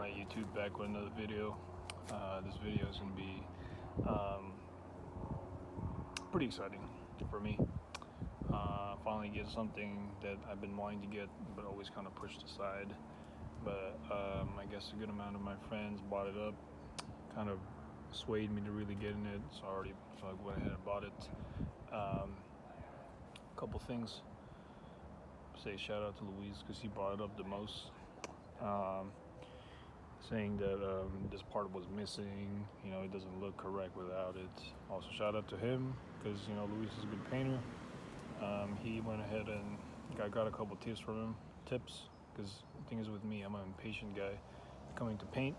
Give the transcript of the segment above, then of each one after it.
Alright YouTube, back with another video. This video is going to be pretty exciting for me. Finally get something that I've been wanting to get but always kind of pushed aside. But I guess a good amount of my friends bought it up, kind of swayed me to really getting it, so I went ahead and bought it. A couple things. Say shout out to Luis because he brought it up the most. Saying that this part was missing, it doesn't look correct without it. Also shout out to him because Luis is a good painter. He went ahead and got a couple tips from him, because the thing is with me, I'm an impatient guy coming to paint.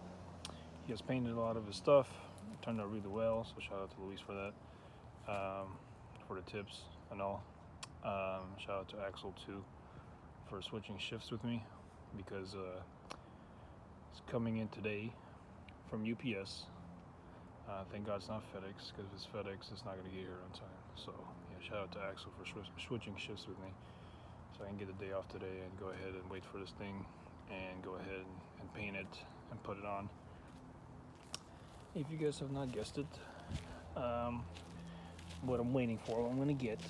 He has painted a lot of his stuff, it turned out really well, so shout out to Luis for that, for the tips and all. Shout out to Axel too for switching shifts with me, because it's coming in today from UPS. Thank God it's not FedEx, because if it's FedEx, it's not going to get here on time. So yeah, shout out to Axel for switching shifts with me, so I can get the day off today and go ahead and wait for this thing and go ahead and paint it and put it on. If you guys have not guessed it, what I'm waiting for, what I'm going to get,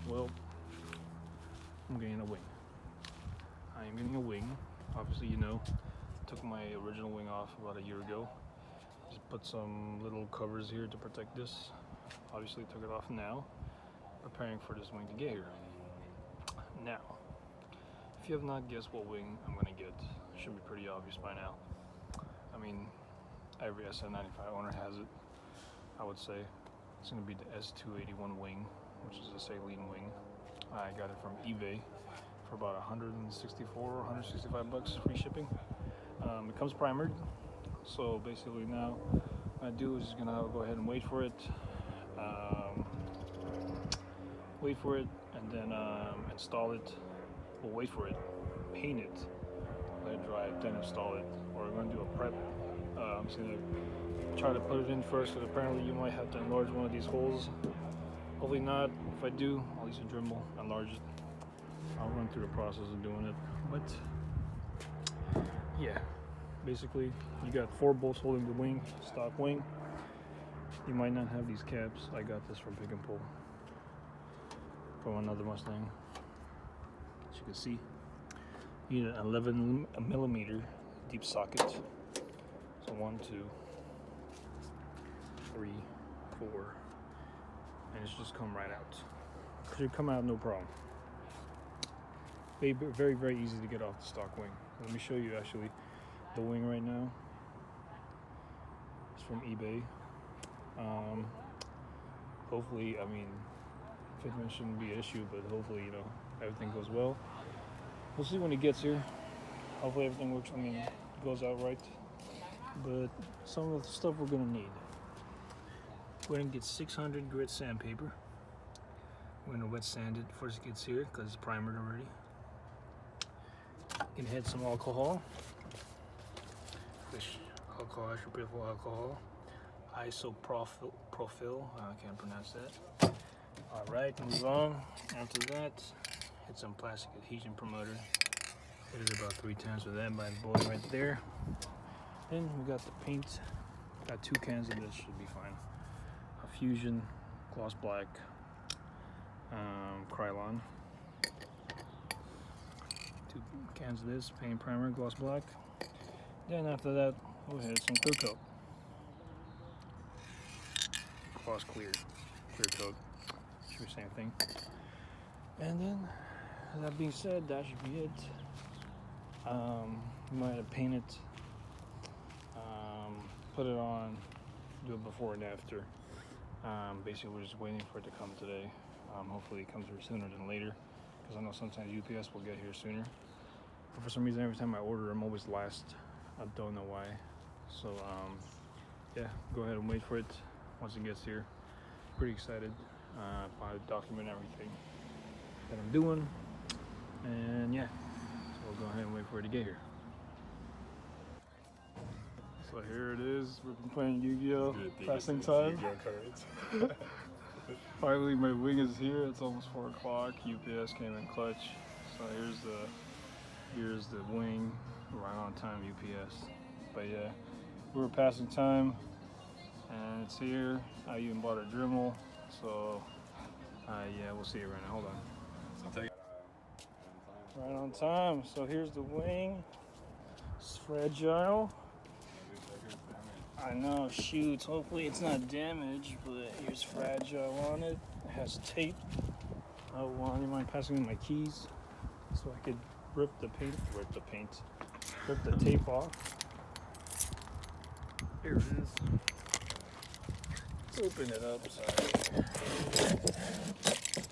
well, I'm getting a wing. I am getting a wing. Obviously, took my original wing off about a year ago. Just put some little covers here to protect this. Obviously took it off now, preparing for this wing to get here. Now, if you have not guessed what wing I'm gonna get, it should be pretty obvious by now. I mean, every S281 owner has it, I would say. It's gonna be the S281 wing, which is a saline wing. I got it from eBay for about 164, 165 bucks, free shipping. It comes primered, so basically now what I do is gonna go ahead and wait for it, and then install it. We'll wait for it, paint it, let it dry, then install it. Or we're gonna do a prep. I'm just gonna try to put it in first, because apparently you might have to enlarge one of these holes. Hopefully not. If I do, I'll use a Dremel, enlarge it. I'll run through the process of doing it. But yeah, basically you got 4 bolts holding the wing, stock wing. You might not have these caps. I got this from Pick and Pull from another Mustang. As you can see, you need an 11 millimeter deep socket. So 1, 2, 3, 4, and it's just come right out. It should come out no problem. Very, very easy to get off the stock wing. Let me show you actually the wing right now. It's from eBay. Hopefully, fitment shouldn't be an issue, but hopefully, everything goes well. We'll see when it gets here. Hopefully everything works, goes out right. But some of the stuff we're gonna need. We're gonna get 600 grit sandpaper. We're gonna wet sand it before it gets here, because it's primered already. Gonna add some alcohol, fish alcohol, isopropyl alcohol, isopropyl, I can't pronounce that. All right, move on. After that, hit some plastic adhesion promoter. Hit it about 3 times with that by the boy right there. Then we got the paint. Got 2 cans of this, should be fine. A Fusion gloss black, Krylon. 2 cans of this, paint primer, gloss black. Then after that, we'll hit some clear coat. Gloss clear coat, should be the same thing. And then, that being said, that should be it. You might have paint it, put it on, do it before and after. Basically, we're just waiting for it to come today. Hopefully it comes here sooner than later, because I know sometimes UPS will get here sooner. But for some reason, every time I order, I'm always last. I don't know why. So, yeah, go ahead and wait for it once it gets here. Pretty excited. Probably document everything that I'm doing. And yeah, so we'll go ahead and wait for it to get here. So here it is. We've been playing Yu-Gi-Oh! Passing time. Finally, my wing is here. It's almost 4 o'clock. UPS came in clutch. So here's is the wing, right on time UPS. But yeah, we were passing time, and it's here. I even bought a Dremel, so yeah, we'll see it right now. Hold on. Right on time. So here's the wing. It's fragile. I know, shoot. Hopefully it's not damaged, but here's fragile on it. It has tape. Oh, well, you mind passing me my keys so I could rip the tape off. Here it is. Let's open it up. Sorry.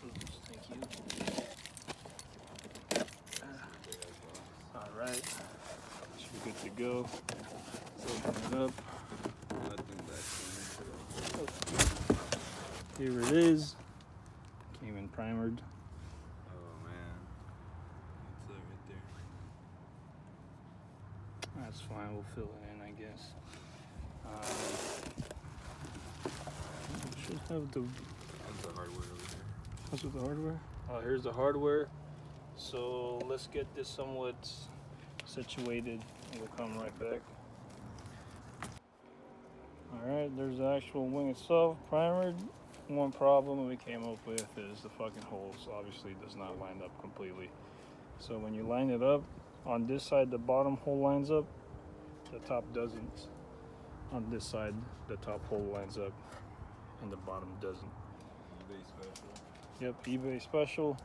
Oops, thank you. All right. Should be good to go. Let's open it up. Here it is. Came in primered. Oh man, that's it right there. That's fine. We'll fill it in, I guess. Should have the. That's the hardware over there. What's with the hardware? Oh, here's the hardware. So let's get this somewhat situated, and we'll come right back. All right, there's the actual wing itself, primered. One problem we came up with is the fucking holes. Obviously, does not line up completely. So when you line it up, on this side the bottom hole lines up, the top doesn't. On this side, the top hole lines up, and the bottom doesn't. eBay special. Yep, eBay special.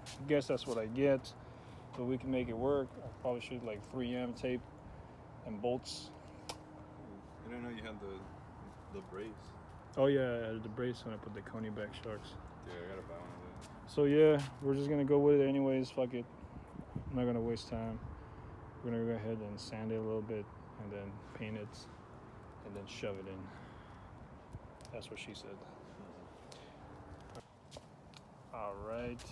I guess that's what I get, but we can make it work. I probably should like 3M tape and bolts. I didn't know you had the brace. Oh yeah, I added the brace when I put the Coney back sharks. Yeah, I gotta buy one of those. So yeah, we're just gonna go with it anyways. Fuck it. I'm not gonna waste time. We're gonna go ahead and sand it a little bit, and then paint it, and then shove it in. That's what she said. All right.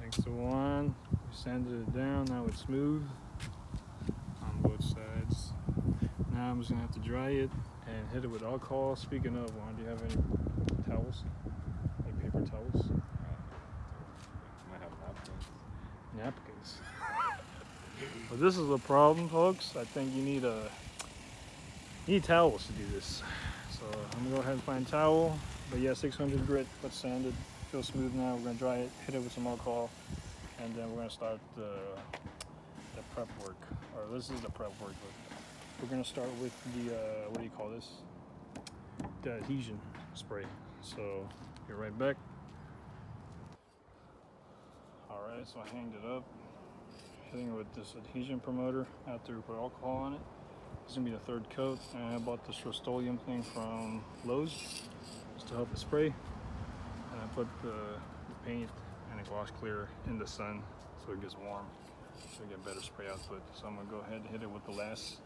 Thanks to Juan. We sanded it down. Now it's smooth on both sides. Now I'm just gonna have to dry it and hit it with alcohol. Speaking of, Juan, do you have any towels? Like paper towels? Might have napkins. Napkins. Well, this is the problem, folks. I think you need towels to do this. So I'm gonna go ahead and find a towel. But yeah, 600 grit. Let's sand it. Feels smooth now. We're gonna dry it, hit it with some alcohol, and then we're gonna start the prep work. Or this is the prep work, but we're gonna start with the what do you call this? The adhesion spray. So be right back. All right, so I hanged it up, hitting it with this adhesion promoter after we put alcohol on it. This is gonna be the third coat, and I bought this Rust-Oleum thing from Lowe's just to help it spray. And I put the paint and a gloss clear in the sun so it gets warm, so we get better spray output. So I'm gonna go ahead and hit it with the last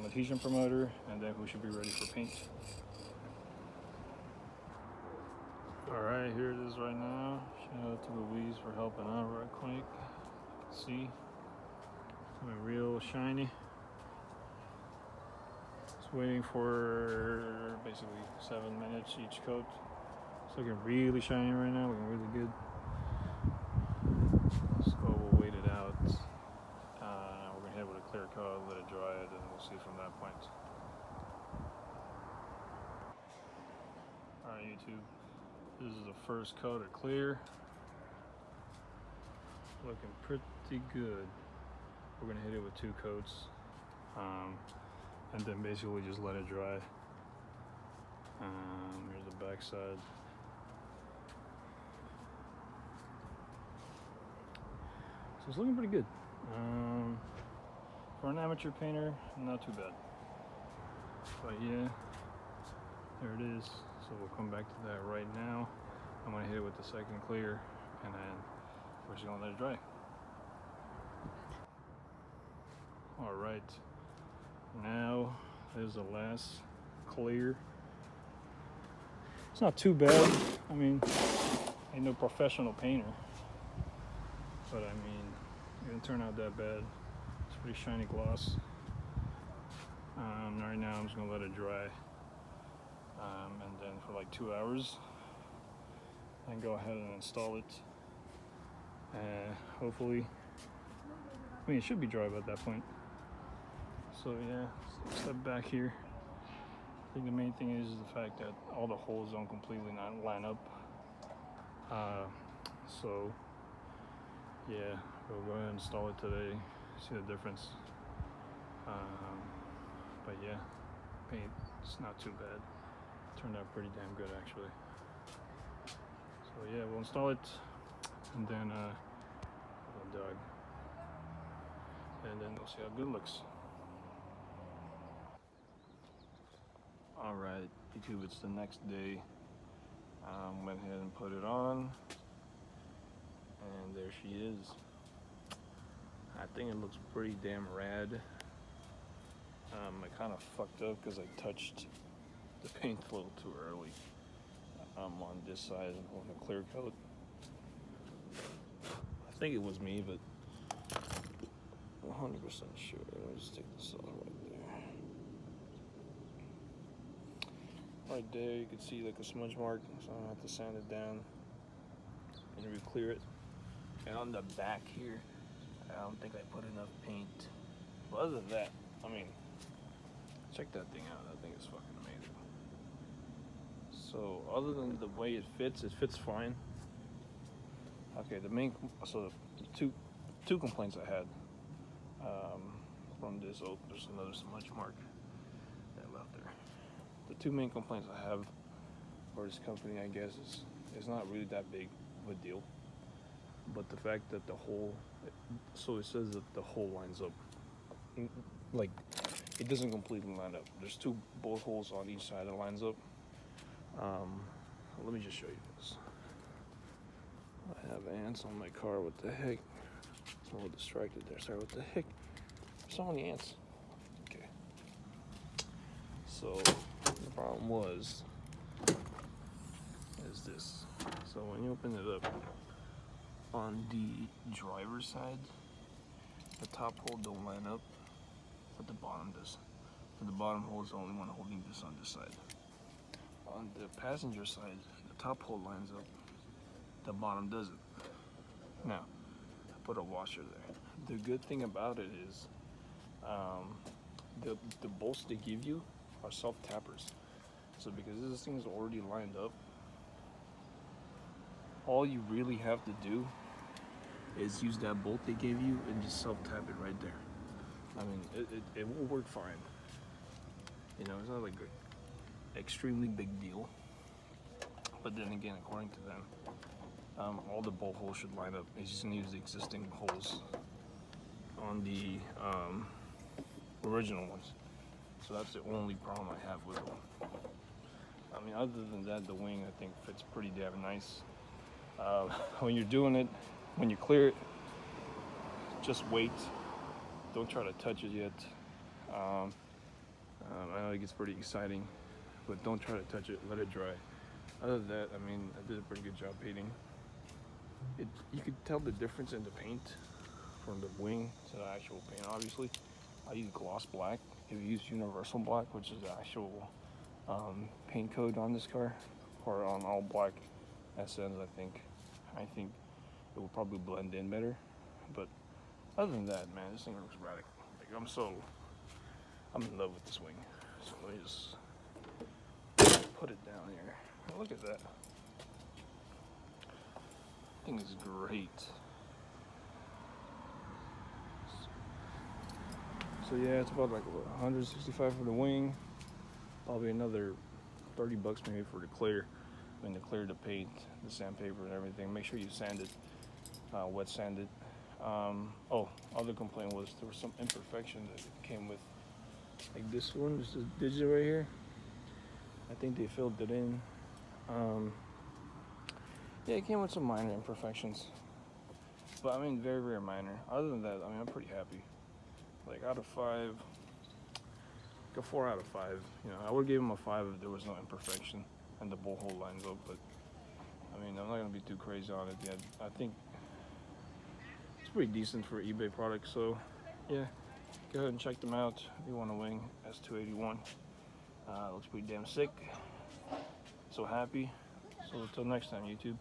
adhesion promoter, and then we should be ready for paint. All right, here it is right now. Shout out to Louise for helping out right quick. See, it's real shiny. Just waiting for basically 7 minutes each coat. It's looking really shiny right now, looking really good. So we'll wait it out. We're gonna hit it with a clear coat, let it dry, and then we'll see from that point. Alright, YouTube. This is the first coat of clear. Looking pretty good. We're gonna hit it with 2 coats. And then basically just let it dry. Here's the back side. So it's looking pretty good. For an amateur painter, not too bad. But yeah, there it is. So we'll come back to that right now. I'm gonna hit it with the second clear, and then we're just gonna let it dry. All right, now there's the last clear. It's not too bad. I mean, ain't no professional painter, but I mean, it didn't turn out that bad. It's pretty shiny gloss. Right now I'm just gonna let it dry, and then for like 2 hours, and go ahead and install it. Hopefully I mean, it should be dry by that point. So yeah, step back here. I think the main thing is the fact that all the holes don't completely not line up. So yeah, we'll go ahead and install it today. See the difference. But yeah, paint, it's not too bad. Turned out pretty damn good actually. So yeah, we'll install it, and then dog, and then we'll see how good it looks. All right, YouTube, it's the next day. Went ahead and put it on, and there she is. I think it looks pretty damn rad. I kind of fucked up because I touched the paint a little too early. On this side on the clear coat. I think it was me, but 100% sure. Let me just take this off right there. Right there, you can see like a smudge mark, so I'm gonna have to sand it down and re-clear it. And on the back here, I don't think I put enough paint. But other than that, I mean, check that thing out. That thing is fucking amazing. So other than the way it fits fine. Okay, so the two complaints I had from this. Oh, there's another smudge mark that left there. The two main complaints I have for this company, I guess, is not really that big of a deal, but the fact that the hole, so it says that the hole lines up, like it doesn't completely line up. There's both holes on each side that lines up. Let me just show you this. I have ants on my car. What the heck? I'm a little distracted there. Sorry, what the heck? There's so many ants. Okay. So the problem is this. So when you open it up, on the driver's side, the top hole don't line up, but the bottom does. So the bottom hole is the only one holding this on this side. On the passenger side, the top hole lines up, the bottom doesn't. Now, I put a washer there. The good thing about it is the bolts they give you are self-tappers. So because this thing is already lined up, all you really have to do is use that bolt they gave you and just self-tap it right there. I mean, it will work fine. You know, it's not like an extremely big deal. But then again, according to them, all the bolt holes should line up. It's just gonna use the existing holes on the original ones. So that's the only problem I have with them. I mean, other than that, the wing I think fits pretty damn nice. When you're doing it, when you clear it, just wait. Don't try to touch it yet. I know it gets pretty exciting, but don't try to touch it. Let it dry. Other than that, I mean, I did a pretty good job painting. You could tell the difference in the paint from the wing to the actual paint. Obviously, I use gloss black. If you use universal black, which is the actual paint code on this car, or on all black SNs, I think it will probably blend in better. But other than that, man, this thing looks radical. Like I'm in love with this wing. So let me just put it down here. Oh, look at that. Thing is great. So yeah, it's about like what, 165 for the wing. Probably another 30 bucks maybe for the clear. I mean, to clear the paint, the sandpaper, and everything. Make sure you sand it, wet sand it. Other complaint was there was some imperfection that came with, like this one, this is digit right here. I think they filled it in. Yeah, it came with some minor imperfections, but I mean, very, very minor. Other than that, I mean, I'm pretty happy. Like out of 5, like a 4 out of 5. You know, I would give him a 5 if there was no imperfection and the bolt hole lines up. But I mean, I'm not gonna be too crazy on it yet. I think it's pretty decent for an eBay product. So yeah, go ahead and check them out if you want a wing. S281. Looks pretty damn sick. So happy. So until next time, YouTube.